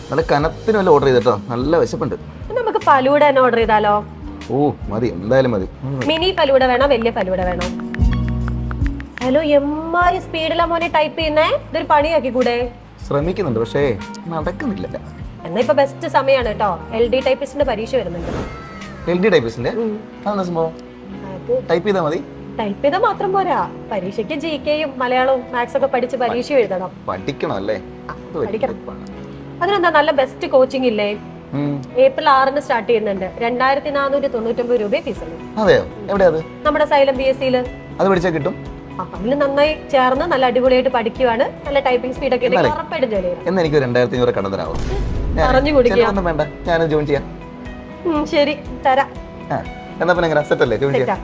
നല്ല കനത്തിന് വല്ല ഓർഡർ ചെയ്തിട്ടോ, നല്ല വിശപ്പുണ്ട്. നമുക്ക് ഫലൂഡ തന്നെ ഓർഡർ ചെയ്താലോ? ഓ മതി, എന്തായാലും മതി. മിനി ഫലൂഡ വേണോ വലിയ ഫലൂഡ വേണോ? ഹലോ, എമ്മാരി സ്പീഡിലാ മോനെ ടൈപ്പ് ചെയ്യുന്നേ. ഇതൊരു പണിയാക്കി കൂടെ? ശ്രമിക്കുന്നുണ്ട്, പക്ഷേ നടക്കുന്നില്ല. എന്നാ ഇപ്പൊ ബെസ്റ്റ് സമയമാണ് കേട്ടോ. LD ടൈപ്പിസ്റ്റിന്റെ പരീക്ഷ വരുന്നുണ്ട്. LD ടൈപ്പിസ്റ്റിന്റെ അതെന്താ സംഭവം? ടൈപ്പ് ചെയ്താൽ മതി? ടൈപ്പ് ചെയ്താൽ മാത്രം പോരാ, പരീക്ഷയ്ക്ക് GKയും മലയാളവും മാത്സ് ഒക്കെ പഠിച്ച് പരീക്ഷ എഴുതണം. പഠിക്കണം അല്ലേ? അതിനെന്താ നല്ല ബെസ്റ്റ് കോച്ചിങ് ഇല്ലേ? April 6 സ്റ്റാർട്ട് ചെയ്യുന്നുണ്ട്. 2499 രൂപ ഫീസ് ഉണ്ട്. അതെയോ? എവിടെയാ അത്? നമ്മുടെ സൈലം BSc-ല്. അത് പഠിച്ചാൽ കിട്ടും? അതിൽ നന്നായി ചേർന്ന് നല്ല അടിപൊളിയായിട്ട് പഠിക്കുവാണ്. നല്ല ടൈപ്പിംഗ് സ്പീഡ് ഒക്കെ ഉണ്ടെങ്കിൽ ഉറപ്പായിട്ടും ജോലി ചെയ്യും. എന്ന് എനിക്ക് 2500 കടം തരാമോ? പറഞ്ഞു കുടിക്കുക. വേണ്ട, ഞാൻ ജോയിൻ ചെയ്യാം. ശരി, തരാം. എന്നാ പിന്നെ സെറ്റ് അല്ലേ? ജോയിൻ ചെയ്യാം.